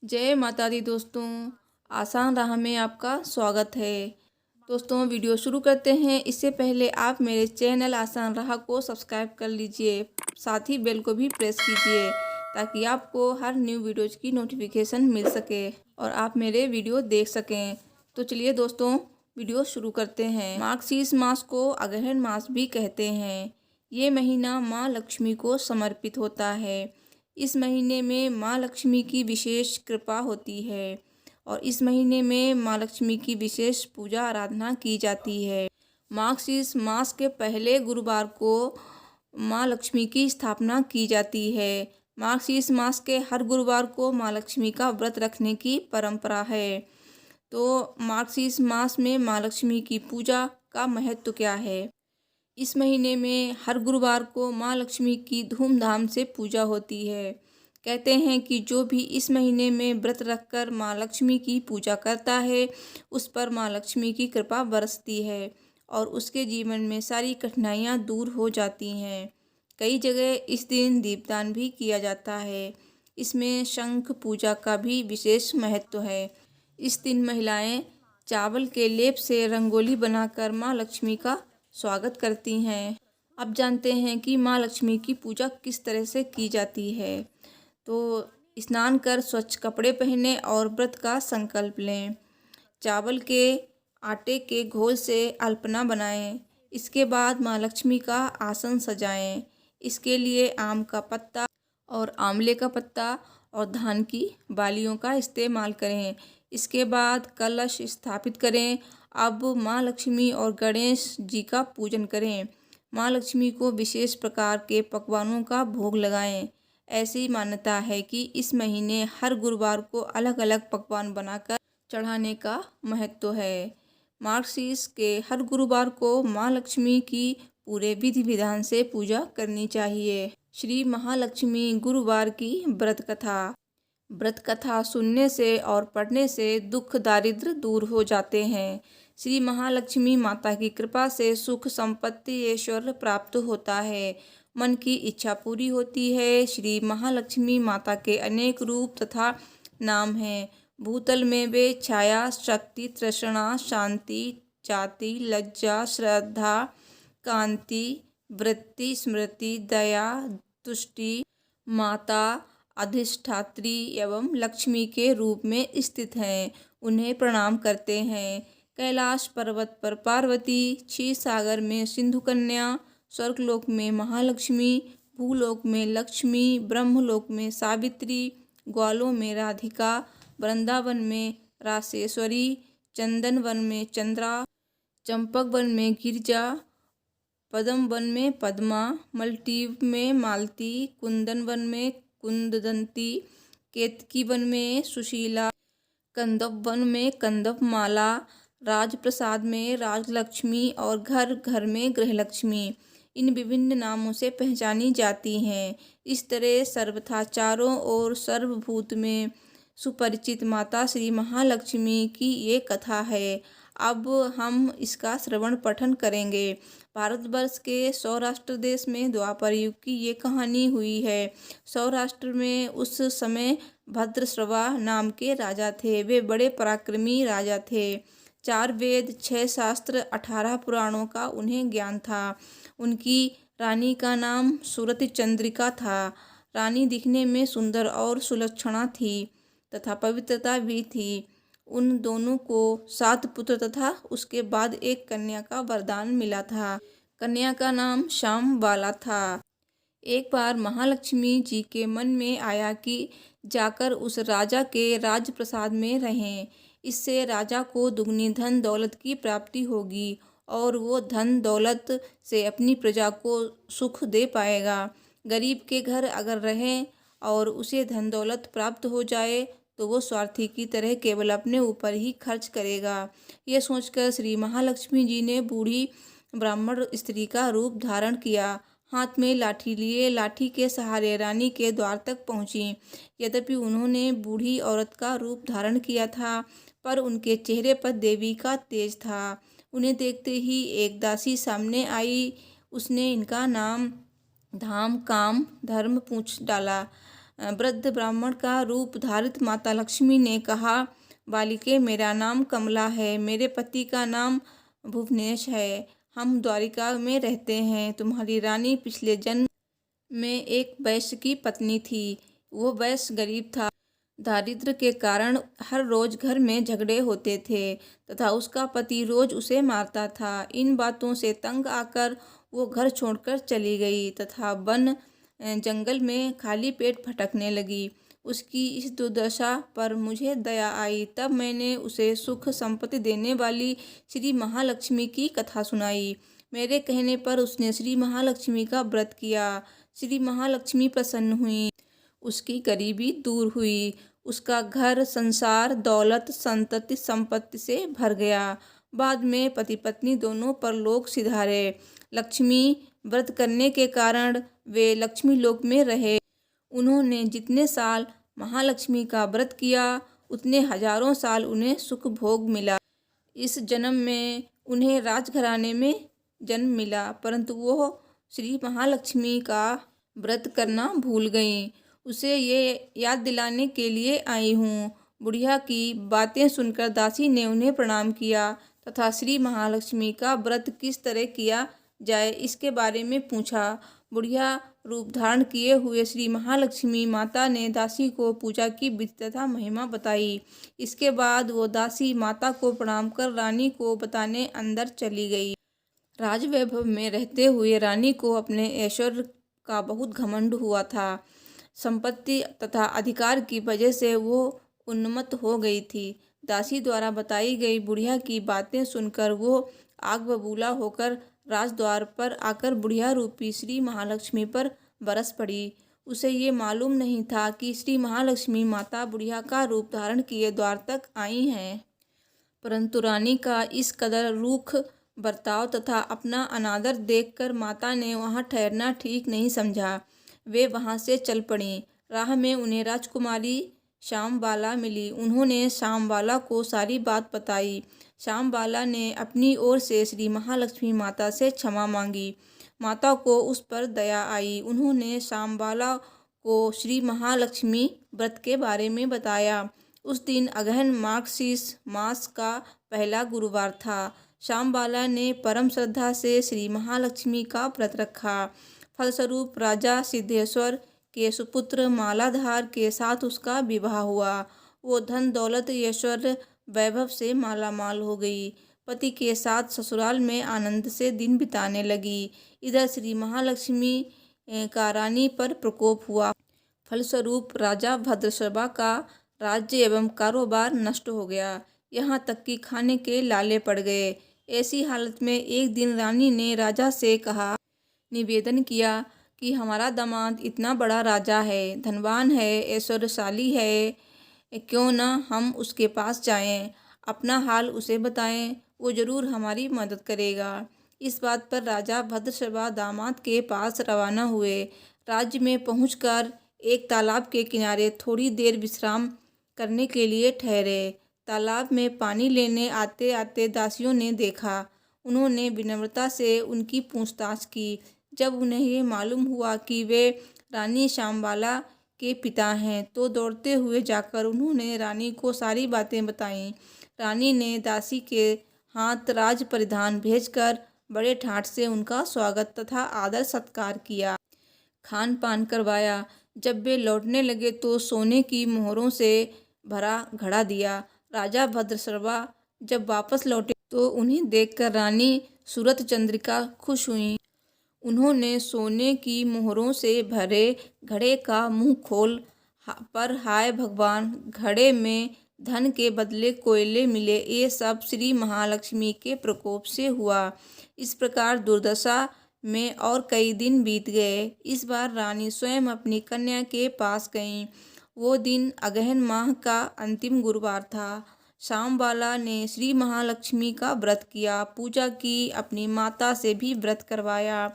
जय माता दी दोस्तों। आसान राह में आपका स्वागत है। दोस्तों वीडियो शुरू करते हैं इससे पहले आप मेरे चैनल आसान राह को सब्सक्राइब कर लीजिए, साथ ही बेल को भी प्रेस कीजिए ताकि आपको हर न्यू वीडियोज की नोटिफिकेशन मिल सके और आप मेरे वीडियो देख सकें। तो चलिए दोस्तों वीडियो शुरू करते हैं। मार्गशीर्ष मास को अग्रहण मास भी कहते हैं। ये महीना माँ लक्ष्मी को समर्पित होता है। इस महीने में माँ लक्ष्मी की विशेष कृपा होती है और इस महीने में माँ लक्ष्मी की विशेष पूजा आराधना की जाती है। मार्गशीर्ष मास के पहले गुरुवार को माँ लक्ष्मी की स्थापना की जाती है। मार्गशीर्ष मास के हर गुरुवार को माँ लक्ष्मी का व्रत रखने की परंपरा है। तो मार्गशीर्ष मास में माँ लक्ष्मी की पूजा का महत्व क्या है? इस महीने में हर गुरुवार को माँ लक्ष्मी की धूमधाम से पूजा होती है। कहते हैं कि जो भी इस महीने में व्रत रखकर माँ लक्ष्मी की पूजा करता है उस पर माँ लक्ष्मी की कृपा बरसती है और उसके जीवन में सारी कठिनाइयाँ दूर हो जाती हैं। कई जगह इस दिन दीपदान भी किया जाता है। इसमें शंख पूजा का भी विशेष महत्व है। इस दिन महिलाएं चावल के लेप से रंगोली बनाकर माँ लक्ष्मी का स्वागत करती हैं। अब जानते हैं कि माँ लक्ष्मी की पूजा किस तरह से की जाती है। तो स्नान कर स्वच्छ कपड़े पहने और व्रत का संकल्प लें। चावल के आटे के घोल से अल्पना बनाएं। इसके बाद माँ लक्ष्मी का आसन सजाएं। इसके लिए आम का पत्ता और आंवले का पत्ता और धान की बालियों का इस्तेमाल करें। इसके बाद कलश स्थापित करें। अब माँ लक्ष्मी और गणेश जी का पूजन करें। माँ लक्ष्मी को विशेष प्रकार के पकवानों का भोग लगाएं। ऐसी मान्यता है कि इस महीने हर गुरुवार को अलग अलग पकवान बनाकर चढ़ाने का महत्व है। मार्गशीर्ष के हर गुरुवार को माँ लक्ष्मी की पूरे विधि विधान से पूजा करनी चाहिए। श्री महालक्ष्मी गुरुवार की व्रत कथा। व्रत कथा सुनने से और पढ़ने से दुख दारिद्र दूर हो जाते हैं। श्री महालक्ष्मी माता की कृपा से सुख संपत्ति ऐश्वर्य प्राप्त होता है। मन की इच्छा पूरी होती है। श्री महालक्ष्मी माता के अनेक रूप तथा नाम हैं। भूतल में वे छाया, शक्ति, तृष्णा, शांति, जाति, लज्जा, श्रद्धा, कांति, वृत्ति, स्मृति, दया, तुष्टि, माता, अधिष्ठात्री एवं लक्ष्मी के रूप में स्थित हैं। उन्हें प्रणाम करते हैं। कैलाश पर्वत पर पार्वती, क्षीर सागर में सिंधु कन्या, स्वर्गलोक में महालक्ष्मी, भूलोक में लक्ष्मी, ब्रह्मलोक में सावित्री, ग्वालों में राधिका, वृंदावन में रासेश्वरी, चंदन वन में चंद्रा, चंपक वन में गिरिजा, पद्म वन में पद्मा, मलटीव में मालती, कुंदन वन में कुंददंती, केतकी वन में सुशीला, कंदप वन में कंदप माला, राजप्रसाद में राजलक्ष्मी और घर घर में गृहलक्ष्मी इन विभिन्न नामों से पहचानी जाती हैं। इस तरह सर्वथा चारों ओर सर्वभूत में सुपरिचित माता श्री महालक्ष्मी की ये कथा है। अब हम इसका श्रवण पठन करेंगे। भारतवर्ष के सौराष्ट्र देश में द्वापर युग की ये कहानी हुई है। सौराष्ट्र में उस समय भद्रश्रवा नाम के राजा थे। वे बड़े पराक्रमी राजा थे। 4 वेद, 6 शास्त्र, 18 पुराणों का उन्हें ज्ञान था। उनकी रानी का नाम सुरति चंद्रिका था। रानी दिखने में सुंदर और सुलक्षणा थी तथा पवित्रता भी थी। उन दोनों को 7 पुत्र तथा उसके बाद एक कन्या का वरदान मिला था। कन्या का नाम श्याम बाला था। एक बार महालक्ष्मी जी के मन में आया कि जाकर उस राजा के राजप्रसाद में रहें। इससे राजा को दुगनी धन दौलत की प्राप्ति होगी और वो धन दौलत से अपनी प्रजा को सुख दे पाएगा। गरीब के घर अगर रहें और उसे धन दौलत प्राप्त हो जाए तो वो स्वार्थी की तरह केवल अपने ऊपर ही खर्च करेगा। ये सोचकर श्री महालक्ष्मी जी ने बूढ़ी ब्राह्मण स्त्री का रूप धारण किया। हाथ में लाठी लिए लाठी के सहारे रानी के द्वार तक पहुंची। यद्यपि उन्होंने बूढ़ी औरत का रूप धारण किया था पर उनके चेहरे पर देवी का तेज था। उन्हें देखते ही एक दासी सामने आई। उसने इनका नाम, धाम, काम, धर्म पूछ डाला। वृद्ध ब्राह्मण का रूप धारित माता लक्ष्मी ने कहा, बालिके, मेरा नाम कमला है, मेरे पति का नाम भुवनेश है, हम द्वारिका में रहते हैं। तुम्हारी रानी पिछले जन्म में एक वैश्य की पत्नी थी। वो वैश्य गरीब था। दारिद्र्य के कारण हर रोज घर में झगड़े होते थे तथा उसका पति रोज उसे मारता था। इन बातों से तंग आकर वो घर छोड़कर चली गई तथा वन जंगल में खाली पेट भटकने लगी। उसकी इस दुर्दशा पर मुझे दया आई। तब मैंने उसे सुख संपत्ति देने वाली श्री महालक्ष्मी की कथा सुनाई। मेरे कहने पर उसने श्री महालक्ष्मी का व्रत किया। श्री महालक्ष्मी प्रसन्न हुई, उसकी गरीबी दूर हुई, उसका घर संसार दौलत संतति संपत्ति से भर गया। बाद में पति पत्नी दोनों परलोक सिधारे। लक्ष्मी व्रत करने के कारण वे लक्ष्मी लोक में रहे। उन्होंने जितने साल महालक्ष्मी का व्रत किया उतने हजारों साल उन्हें सुख भोग मिला। इस जन्म में उन्हें राजघराने में जन्म मिला, परंतु वो श्री महालक्ष्मी का व्रत करना भूल गईं। उसे ये याद दिलाने के लिए आई हूँ। बुढ़िया की बातें सुनकर दासी ने उन्हें प्रणाम किया तथा श्री महालक्ष्मी का व्रत किस तरह किया जाए इसके बारे में पूछा। बुढ़िया रूप धारण किए हुए श्री महालक्ष्मी माता ने दासी को पूजा की विधि तथा महिमा बताई। इसके बाद वो दासी माता को प्रणाम कर रानी को बताने अंदर चली गई। राजवैभव में रहते हुए रानी को अपने ऐश्वर्य का बहुत घमंड हुआ था। संपत्ति तथा अधिकार की वजह से वो उन्मत्त हो गई थी। दासी द्वारा बताई गई बुढ़िया की बातें सुनकर वो आग बबूला होकर राजद्वार पर आकर बुढ़िया रूपी श्री महालक्ष्मी पर बरस पड़ी। उसे ये मालूम नहीं था कि श्री महालक्ष्मी माता बुढ़िया का रूप धारण किए द्वार तक आई हैं। परंतु रानी का इस कदर रूख बर्ताव तथा अपना अनादर देखकर माता ने वहाँ ठहरना ठीक नहीं समझा। वे वहाँ से चल पड़ीं। राह में उन्हें राजकुमारी श्यामबाला मिली। उन्होंने श्यामबाला को सारी बात बताई। श्यामबाला ने अपनी ओर से श्री महालक्ष्मी माता से क्षमा मांगी। माता को उस पर दया आई। उन्होंने श्यामबाला को श्री महालक्ष्मी व्रत के बारे में बताया। उस दिन अगहन मार्गशीर्ष मास का पहला गुरुवार था। श्यामबाला ने परम श्रद्धा से श्री महालक्ष्मी का व्रत रखा। फलस्वरूप राजा सिद्धेश्वर के सुपुत्र मालाधार के साथ उसका विवाह हुआ। वो धन दौलत ऐश्वर्य वैभव से मालामाल हो गई। पति के साथ ससुराल में आनंद से दिन बिताने लगी। इधर श्री महालक्ष्मी का रानी पर प्रकोप हुआ। फलस्वरूप राजा भद्रशर्मा का राज्य एवं कारोबार नष्ट हो गया। यहाँ तक कि खाने के लाले पड़ गए। ऐसी हालत में एक दिन रानी ने राजा से कहा, निवेदन किया कि हमारा दामाद इतना बड़ा राजा है, धनवान है, ऐश्वर्यशाली है, क्यों न हम उसके पास जाएं, अपना हाल उसे बताएं, वो जरूर हमारी मदद करेगा। इस बात पर राजा भद्रशर्मा दामाद के पास रवाना हुए। राज्य में पहुंचकर एक तालाब के किनारे थोड़ी देर विश्राम करने के लिए ठहरे। तालाब में पानी लेने आते आते दासियों ने देखा। उन्होंने विनम्रता से उनकी पूछताछ की। जब उन्हें ये मालूम हुआ कि वे रानी श्यामबाला के पिता हैं तो दौड़ते हुए जाकर उन्होंने रानी को सारी बातें बताईं। रानी ने दासी के हाथ राज परिधान भेजकर बड़े ठाट से उनका स्वागत तथा आदर सत्कार किया, खान पान करवाया। जब वे लौटने लगे तो सोने की मोहरों से भरा घड़ा दिया। राजा भद्रशर्मा जब वापस लौटे तो उन्हें देखकर रानी सूरत चंद्रिका खुश हुई। उन्होंने सोने की मोहरों से भरे घड़े का मुंह खोल पर हाय भगवान, घड़े में धन के बदले कोयले मिले, ये सब श्री महालक्ष्मी के प्रकोप से हुआ। इस प्रकार दुर्दशा में और कई दिन बीत गए। इस बार रानी स्वयं अपनी कन्या के पास गईं। वो दिन अगहन माह का अंतिम गुरुवार था। श्यामबाला ने श्री महालक्ष्मी का व्रत किया, पूजा की, अपनी माता से भी व्रत करवाया।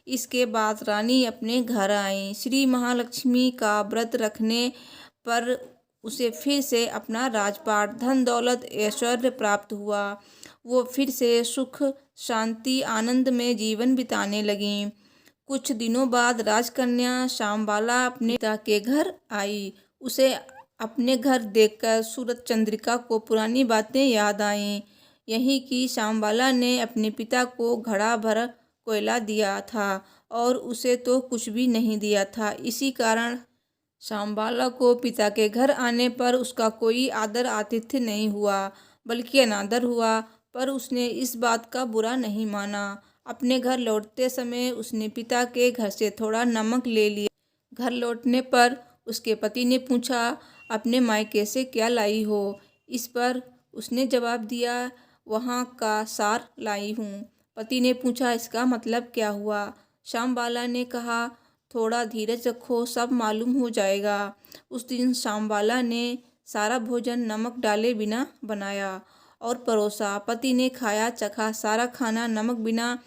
इसके बाद रानी अपने घर आई। श्री महालक्ष्मी का व्रत रखने पर उसे फिर से अपना राजपाट, धन दौलत, ऐश्वर्य प्राप्त हुआ। वो फिर से सुख शांति आनंद में जीवन बिताने लगीं। कुछ दिनों बाद राजकन्या शामबाला अपने पिता के घर आई। उसे अपने घर देखकर सूरज चंद्रिका को पुरानी बातें याद आईं। यही कि शामबाला ने अपने पिता को घड़ा भर कोयला दिया था और उसे तो कुछ भी नहीं दिया था। इसी कारण शामबाला को पिता के घर आने पर उसका कोई आदर आतिथ्य नहीं हुआ, बल्कि अनादर हुआ। पर उसने इस बात का बुरा नहीं माना। अपने घर लौटते समय उसने पिता के घर से थोड़ा नमक ले लिया। घर लौटने पर उसके पति ने पूछा, अपने मायके से क्या लाई हो? इस पर उसने जवाब दिया, वहाँ का सार लाई हूँ। पति ने पूछा, इसका मतलब क्या हुआ? शामबाला ने कहा, थोड़ा धीरज रखो, सब मालूम हो जाएगा। उस दिन शामबाला ने सारा भोजन नमक डाले बिना बनाया और परोसा। पति ने खाया चखा, सारा खाना नमक बिना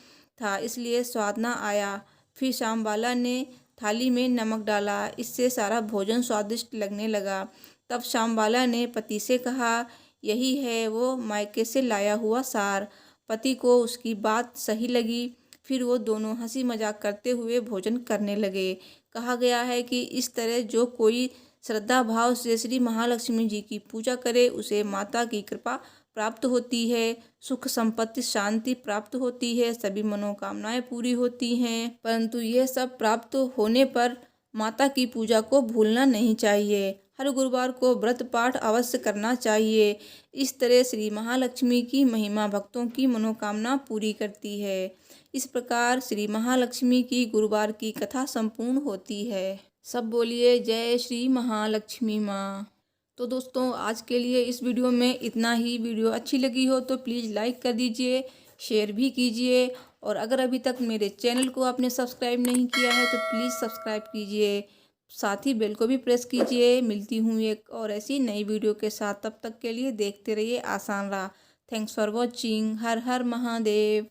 था, इसलिए स्वाद न आया। फिर शामबाला ने थाली में नमक डाला, इससे सारा भोजन स्वादिष्ट लगने लगा। तब शामबाला ने पति से कहा, यही है वो मायके से लाया हुआ सार। पति को उसकी बात सही लगी। फिर वो दोनों हंसी मजाक करते हुए भोजन करने लगे। कहा गया है कि इस तरह जो कोई श्रद्धा भाव से श्री महालक्ष्मी जी की पूजा करे, उसे माता की कृपा प्राप्त होती है, सुख संपत्ति शांति प्राप्त होती है, सभी मनोकामनाएं पूरी होती हैं। परंतु यह सब प्राप्त होने पर माता की पूजा को भूलना नहीं चाहिए। हर गुरुवार को व्रत पाठ अवश्य करना चाहिए। इस तरह श्री महालक्ष्मी की महिमा भक्तों की मनोकामना पूरी करती है। इस प्रकार श्री महालक्ष्मी की गुरुवार की कथा संपूर्ण होती है। सब बोलिए जय श्री महालक्ष्मी माँ। तो दोस्तों, आज के लिए इस वीडियो में इतना ही। वीडियो अच्छी लगी हो तो प्लीज़ लाइक कर दीजिए, शेयर भी कीजिए, और अगर अभी तक मेरे चैनल को आपने सब्सक्राइब नहीं किया है तो प्लीज़ सब्सक्राइब कीजिए, साथ ही बेल को भी प्रेस कीजिए। मिलती हूँ एक और ऐसी नई वीडियो के साथ। तब तक के लिए देखते रहिए आसान राह। Thanks for watching. Her her Mahadev.